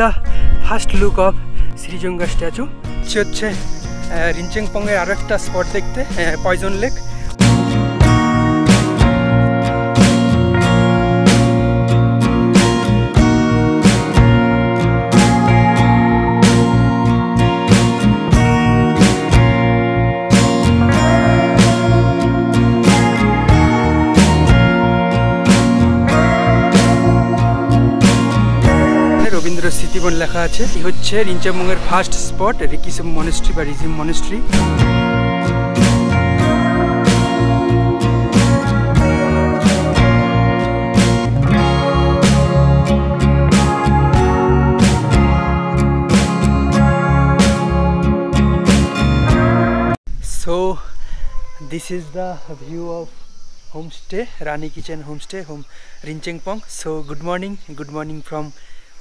The first look of Srijanga statue হচ্ছে রিনচেংপংয়ের আরও একটা স্পট দেখতে, পয়জন লেক। রবীন্দ্র স্মৃতিবন লেখা আছে। এই হচ্ছে রিনচেংপংয়ের ফার্স্ট স্পট রিকিসুম মনেস্ট্রি বা regime monastery. So this is the view of homestay, Rani Kitchen homestay, Rinchengpong. So good morning from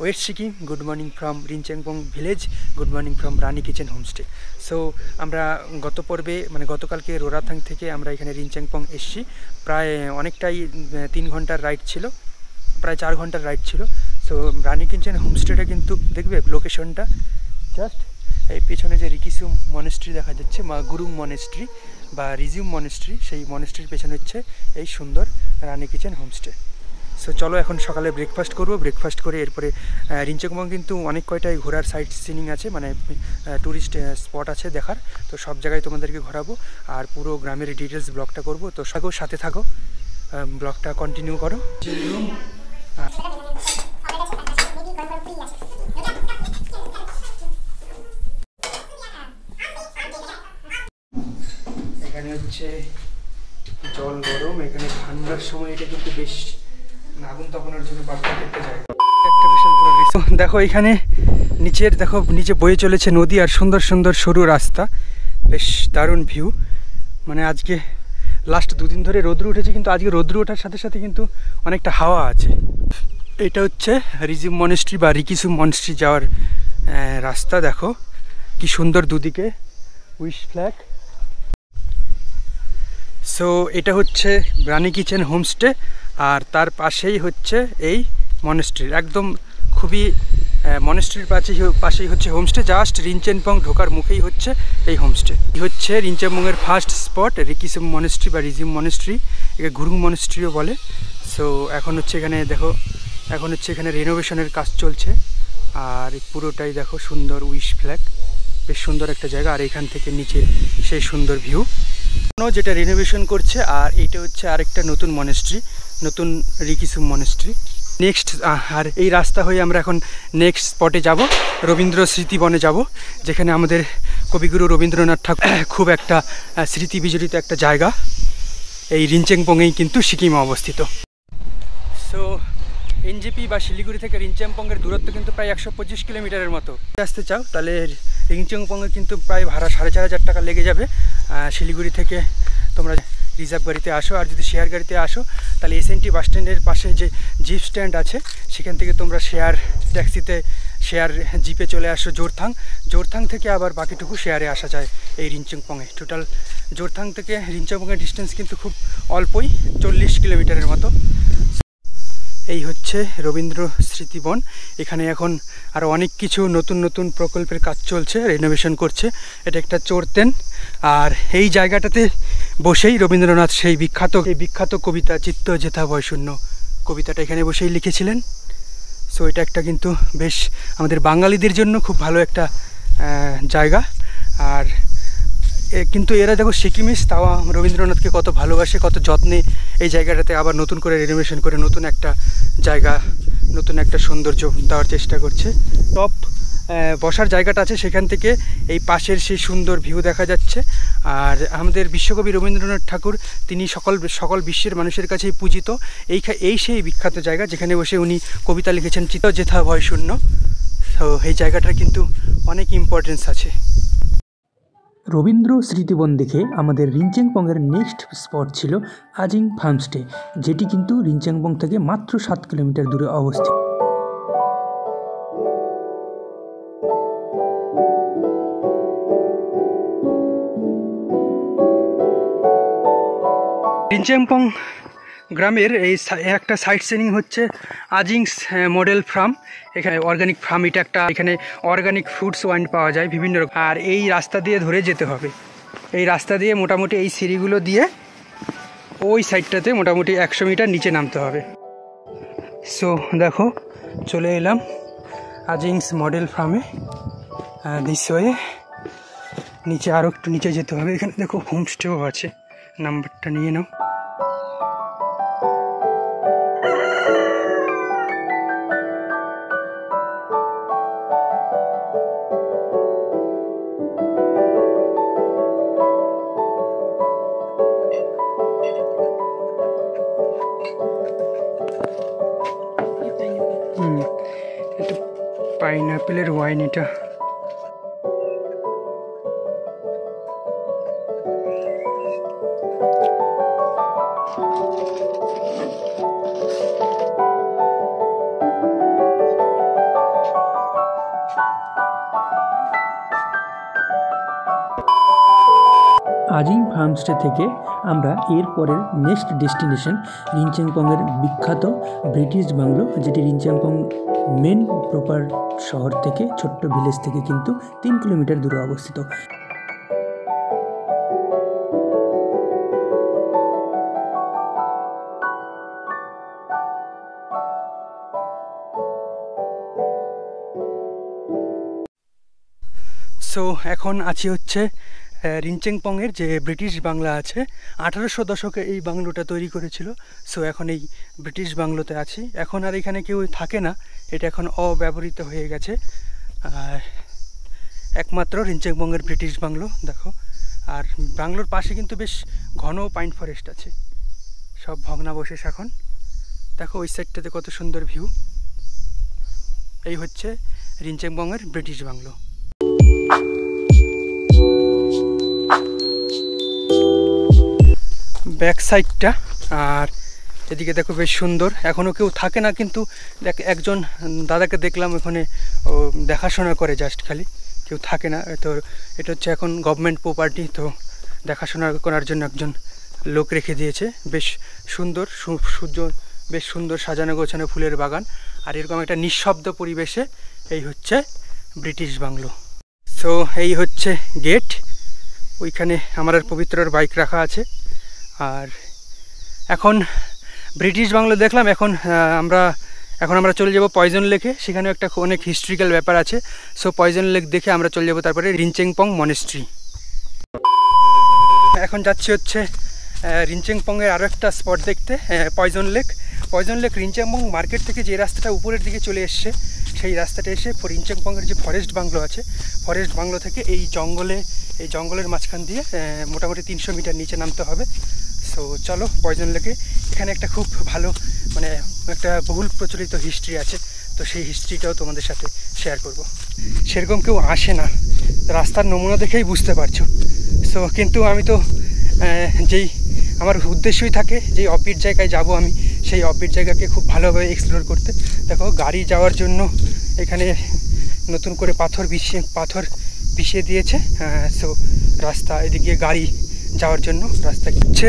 West Sikkim, good morning from Rinchengpong village, good morning from Rani Kitchen homestay. So আমরা গত পর্বে মানে গতকালকে রোরাথাং থেকে আমরা এখানে রিনচেংপং এসেছি। প্রায় অনেকটাই 3 ঘন্টার রাইড ছিল, প্রায় 4 ঘন্টার রাইড ছিল। সো রানি কিচেন হোমস্টেটা কিন্তু দেখবে লোকেশনটা জাস্ট এই পেছনে যে রিকিসুম মনেস্ট্রি দেখা যাচ্ছে, মা গুরুং মনেস্ট্রি বা রিজিউম মনেস্ট্রি, সেই মনেস্ট্রির পেছনে হচ্ছে এই সুন্দর রানি কিচেন হোমস্টে। সো চলো এখন সকালে ব্রেকফাস্ট করবো, ব্রেকফাস্ট করে এরপরে রিনচেংপং কিন্তু অনেক কয়টাই ঘোরার সাইট সিনিং আছে, মানে ট্যুরিস্ট স্পট আছে দেখার। তো সব জায়গায় তোমাদেরকে ঘোরাবো আর পুরো গ্রামের ডিটেলস ব্লগটা করবো। তো সাথে থাকো, ব্লগটা কন্টিনিউ করো। এখানে হচ্ছে জল গরম, এখানে ঠান্ডার সময় এটা কিন্তু বেশ আগুন তাপানোর জন্য পারফেক্ট একটা জায়গা, একটা বিশাল বড় দৃশ্য। দেখো এখানে নিচে বয়ে চলেছে নদী আর সুন্দর সুন্দর সরু রাস্তা, বেশ দারুণ ভিউ। মানে আজকে লাস্ট 2 দিন ধরে রোদ্রু উঠেছে, কিন্তু আজকে রোদ্রু ওঠার সাথে সাথে কিন্তু অনেকটা হাওয়া আছে। এটা হচ্ছে রিজিম মনেস্ট্রি বা রিকিসুম মনেস্ট্রি যাওয়ার রাস্তা। দেখো কি সুন্দর দুদিকে উইশ ফ্ল্যাগ। সো এটা হচ্ছে রানি কিচেন হোমস্টে আর তার পাশেই হচ্ছে এই মনেস্ট্রির একদম খুবই মনেস্ট্রির পাশেই হচ্ছে হোমস্টে। জাস্ট রিনচেংপং ঢোকার মুখেই হচ্ছে এই হোমস্টে। এই হচ্ছে রিনচেংপংয়ের ফার্স্ট স্পট রিকিসুম মনেস্ট্রি বা রিজিম মনেস্ট্রি, একে গুরুং মনেস্ট্রিও বলে। সো এখন হচ্ছে এখানে দেখো, এখন হচ্ছে এখানে রেনোভেশনের কাজ চলছে আর পুরোটাই দেখো সুন্দর উইশ ফ্ল্যাগ, বেশ সুন্দর একটা জায়গা। আর এখান থেকে নিচে সেই সুন্দর ভিউ, যেটা রিনোভেশন করছে। আর এইটা হচ্ছে আরেকটা নতুন মনেস্ট্রি, নতুন রিকিসুম মনেস্ট্রি। নেক্সট আর এই রাস্তা হয়ে আমরা এখন নেক্সট স্পটে যাব, রবীন্দ্র স্মৃতিবনে যাব, যেখানে আমাদের কবিগুরু রবীন্দ্রনাথ ঠাকুর খুব একটা স্মৃতি বিজড়িত একটা জায়গা। এই রিনচেংপংয়েই কিন্তু সিকিমে অবস্থিত। সো এনজেপি বা শিলিগুড়ি থেকে রিনচেংপংয়ের দূরত্ব কিন্তু প্রায় 125 কিলোমিটারের মতো। আসতে চাও তাহলে রিনচেংপংয়ে কিন্তু প্রায় ভাড়া 4,500 টাকা লেগে যাবে। শিলিগুড়ি থেকে তোমরা রিজার্ভ গাড়িতে আসো, আর যদি শেয়ার গাড়িতে আসো তাহলে এসএনটি বাস স্ট্যান্ডের পাশে যে জিপ স্ট্যান্ড আছে সেখান থেকে তোমরা শেয়ার ট্যাক্সিতে, শেয়ার জিপে চলে আসো জোরথাং থেকে আবার বাকিটুকু শেয়ারে আসা যায় এই রিনচেংপংয়ে। টোটাল জোরথাং থেকে রিনচেংপংয়ের ডিস্টেন্স কিন্তু খুব অল্পই, 40 কিলোমিটারের মতো। এই হচ্ছে রবীন্দ্র স্মৃতিবন। এখানে এখন আরও অনেক কিছু নতুন নতুন প্রকল্পের কাজ চলছে, রেনোভেশন করছে। এটা একটা চোরতেন, আর এই জায়গাটাতে বসেই রবীন্দ্রনাথ সেই বিখ্যাত কবিতা চিত্ত যেথা ভয় শূন্য কবিতাটা এখানে বসেই লিখেছিলেন। সো এটা একটা কিন্তু বেশ আমাদের বাঙালিদের জন্য খুব ভালো একটা জায়গা। আর কিন্তু এরা দেখো সিকিমিস, তাও রবীন্দ্রনাথকে কত ভালোবাসে, কত যত্নে এই জায়গাটাতে আবার নতুন করে রেনোভেশন করে নতুন একটা জায়গা, নতুন একটা সৌন্দর্য দেওয়ার চেষ্টা করছে। টপ বসার জায়গাটা আছে, সেখান থেকে এই পাশের সেই সুন্দর ভিউ দেখা যাচ্ছে। আর আমাদের বিশ্বকবি রবীন্দ্রনাথ ঠাকুর, তিনি সকল বিশ্বের মানুষের কাছেই পূজিত। এই সেই বিখ্যাত জায়গা যেখানে বসে উনি কবিতা লিখেছেন চিত্ত যেথা ভয় শূন্য। তো এই জায়গাটার কিন্তু অনেক ইম্পর্টেন্স আছে। রবীন্দ্র স্মৃতিবন দেখে আমাদের রিনচেংপংয়ের নেক্সট স্পট ছিল আজিং ফার্মস্টে, যেটি কিন্তু রিনচেংপং থেকে মাত্র 7 কিলোমিটার দূরে অবস্থিত। রিনচেংপং গ্রামের এই একটা সাইট সিনিং হচ্ছে আজিংস মডেল ফার্ম। এখানে অর্গানিক ফার্ম, এটা একটা, এখানে অর্গানিক ফ্রুটস ওয়াইন পাওয়া যায় বিভিন্ন রকম। আর এই রাস্তা দিয়ে ধরে যেতে হবে, এই রাস্তা দিয়ে মোটামুটি এই সিঁড়িগুলো দিয়ে ওই সাইডটাতে মোটামুটি 100 মিটার নিচে নামতে হবে। সো দেখো চলে এলাম আজিংস মডেল ফার্মে। দিস ওয়ে নিচে আরও একটু নিচে যেতে হবে। এখানে দেখো হোমস্টেও আছে, নাম্বারটা নিয়ে নাও। এটা পাইনঅ্যাপেলের ওয়াইন এটা। আজিং ফার্মস্টে থেকে আমরা এর পরের নেক্সট ডেস্টিনেশন রিনচেনপংয়ের বিখ্যাত ব্রিটিশ বাংলো, যেটি রিনচেনপং মেন প্রপার শহর থেকে, ছোট্ট ভিলেজ থেকে কিন্তু 3 কিলোমিটার দূরে অবস্থিত। সো এখন আছি হচ্ছে রিনচেনপংয়ের যে ব্রিটিশ বাংলা আছে, 1800 দশকে এই বাংলোটা তৈরি করেছিল। সো এখন এই ব্রিটিশ বাংলোতে আছি। এখন আর এখানে কেউ থাকে না, এটা এখন অব্যবহৃত হয়ে গেছে। আর একমাত্র রিনচেনপংয়ের ব্রিটিশ বাংলো দেখো। আর বাংলোর পাশে কিন্তু বেশ ঘন পাইন ফরেস্ট আছে, সব ভগ্নাবশেষ এখন। দেখো ওই সাইডটাতে কত সুন্দর ভিউ। এই হচ্ছে রিনচেনপংয়ের ব্রিটিশ বাংলো। ব্যাক সাইডটা, আর এদিকে দেখো বেশ সুন্দর। এখনও কেউ থাকে না, কিন্তু দেখ একজন দাদাকে দেখলাম ওখানে, ও দেখাশোনা করে জাস্ট, খালি কেউ থাকে না। তো এটা হচ্ছে এখন গভর্নমেন্ট প্রপার্টি, তো দেখাশোনা করার জন্য একজন লোক রেখে দিয়েছে। বেশ সুন্দর সূর্য, বেশ সুন্দর সাজানো গোছানো ফুলের বাগান, আর এরকম একটা নিঃশব্দ পরিবেশে এই হচ্ছে ব্রিটিশ বাংলো। সো এই হচ্ছে গেট, ওইখানে আমার পবিত্রর বাইক রাখা আছে। আর এখন ব্রিটিশ বাংলো দেখলাম, এখন আমরা চলে যাব পয়জন লেকে। সেখানেও একটা অনেক হিস্ট্রিক্যাল ব্যাপার আছে। সো পয়জন লেক দেখে আমরা চলে যাব তারপরে রিনচেনপং মনেস্ট্রি। এখন যাচ্ছি হচ্ছে রিনচেনপংয়ের আরও একটা স্পট দেখতে, poison lake. Poison lake Rinchenpong market থেকে যে রাস্তাটা উপরের দিকে চলে এসছে, সেই রাস্তাটা এসে রিনচেনপংয়ের যে ফরেস্ট বাংলো আছে, ফরেস্ট বাংলো থেকে এই জঙ্গলের মাঝখান দিয়ে মোটামুটি 300 মিটার নিচে নামতে হবে। সো চলো পয়জন লেকে। এখানে একটা খুব ভালো, মানে একটা বহুল প্রচলিত হিস্ট্রি আছে, তো সেই হিস্ট্রিটাও তোমাদের সাথে শেয়ার করব। সেরকম কেউ আসে না, রাস্তার নমুনা দেখেই বুঝতে পারছো। সো কিন্তু আমি তো যেই আমার উদ্দেশ্যই থাকে যেই অফবিট জায়গায় যাব আমি, সেই অফবিট জায়গাকে খুব ভালোভাবে এক্সপ্লোর করতে। দেখো গাড়ি যাওয়ার জন্য এখানে নতুন করে পাথর বিছিয়ে দিয়েছে। সো রাস্তা এদিকে গাড়ি যাওয়ার জন্য রাস্তা হচ্ছে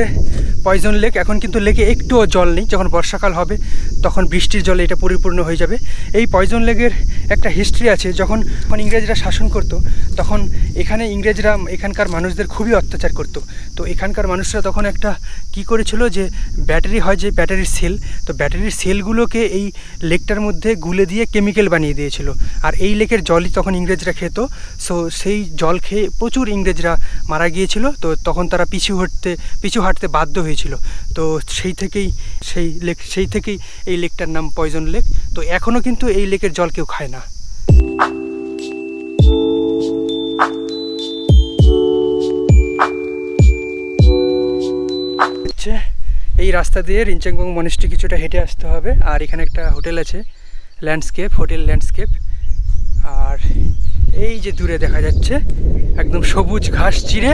পয়জন লেক। এখন কিন্তু লেকে একটুও জল নেই, যখন বর্ষাকাল হবে তখন বৃষ্টির জলে এটা পরিপূর্ণ হয়ে যাবে। এই পয়জন লেকের একটা হিস্ট্রি আছে। যখন ইংরেজরা শাসন করতো, তখন এখানে ইংরেজরা এখানকার মানুষদের খুবই অত্যাচার করতো। তো এখানকার মানুষরা তখন একটা কি করেছিল, যে ব্যাটারি হয়, যে ব্যাটারির সেল, তো ব্যাটারির সেলগুলোকে এই লেকটার মধ্যে গুলে দিয়ে কেমিক্যাল বানিয়ে দিয়েছিল। আর এই লেকের জলই তখন ইংরেজরা খেত। সো সেই জল খেয়ে প্রচুর ইংরেজরা মারা গিয়েছিল। তো তখন তারা পিছু হাঁটতে বাধ্য হয়েছিল। তো সেই থেকেই এই লেকটার নাম পয়জন লেক। তো এখনও কিন্তু এই লেকের জল কেউ খায় না। এই রাস্তা দিয়ে রিনচেনপং মনেস্ট্রি কিছুটা হেঁটে আসতে হবে। আর এখানে একটা হোটেল আছে, হোটেল ল্যান্ডস্কেপ। আর এই যে দূরে দেখা যাচ্ছে একদম সবুজ ঘাস চিরে,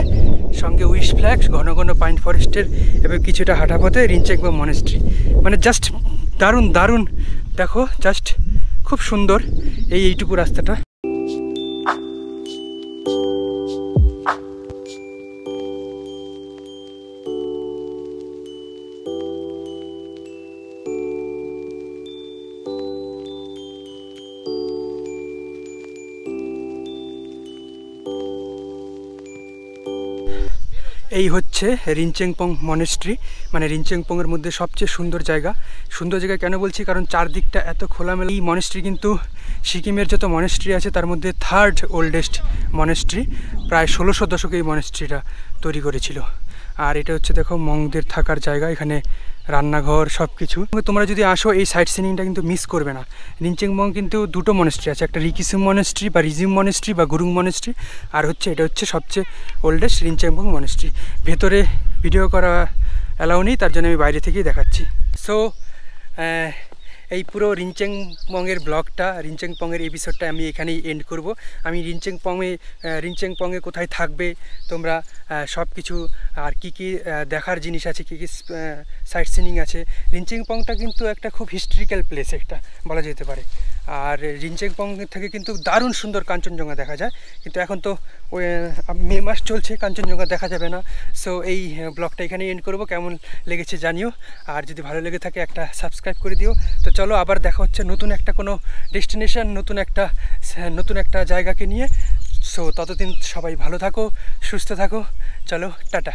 সঙ্গে উইশ ফ্ল্যাগস, ঘন ঘন পাইন ফরেস্টের, এবং কিছুটা হাঁটা পথে রিনচেনপং মনেস্ট্রি। মানে জাস্ট দারুণ দেখো, জাস্ট খুব সুন্দর এইটুকু রাস্তাটা। এই হচ্ছে রিনচেনপং মনেস্ট্রি, মানে রিনচেনপংয়ের মধ্যে সবচেয়ে সুন্দর জায়গা। সুন্দর জায়গা কেন বলছি, কারণ চারদিকটা এত খোলামেলা। এই মনেস্ট্রি কিন্তু সিকিমের যত মনেস্ট্রি আছে তার মধ্যে 3rd ওল্ডেস্ট মনেস্ট্রি। প্রায় 1600 দশকে এই মনেস্ট্রিটা তৈরি করেছিল। আর এটা হচ্ছে দেখো মংদের থাকার জায়গা, এখানে রান্নাঘর সব কিছু। তোমরা যদি আসো এই সাইট সিনিংটা কিন্তু মিস করবে না। রিনচেনপং কিন্তু দুটো মনেস্ট্রি আছে, একটা রিকিসুম মনেস্ট্রি বা রিজিম মনেস্ট্রি বা গুরুং মনেস্ট্রি, আর হচ্ছে এটা হচ্ছে সবচেয়ে ওল্ডেস্ট রিনচেনপং মনেস্ট্রি। ভেতরে ভিডিও করা অ্যালাউ নেই, তার জন্য আমি বাইরে থেকেই দেখাচ্ছি। সো এই পুরো রিনচেনপংয়ের ব্লগটা, রিনচেনপংয়ের এপিসোডটা আমি এখানেই এন্ড করব। আমি রিনচেনপংয়ে কোথায় থাকবে তোমরা সব কিছু, আর কি কি দেখার জিনিস আছে, কী কী সাইট সিনিং আছে। রিনচেনপংটা কিন্তু একটা খুব হিস্ট্রিক্যাল প্লেস একটা বলা যেতে পারে। আর রিনচেনপং থেকে কিন্তু দারুণ সুন্দর কাঞ্চনজঙ্ঘা দেখা যায়, কিন্তু এখন তো মে মাস চলছে, কাঞ্চনজঙ্ঘা দেখা যাবে না। সো এই ব্লগটা এখানে এন্ড করব। কেমন লেগেছে জানিও, আর যদি ভালো লেগে থাকে একটা সাবস্ক্রাইব করে দিও। তো চলো আবার দেখা হচ্ছে নতুন একটা কোনো ডেস্টিনেশন, নতুন একটা জায়গাকে নিয়ে। সো ততদিন সবাই ভালো থাকো, সুস্থ থাকো। চলো টাটা।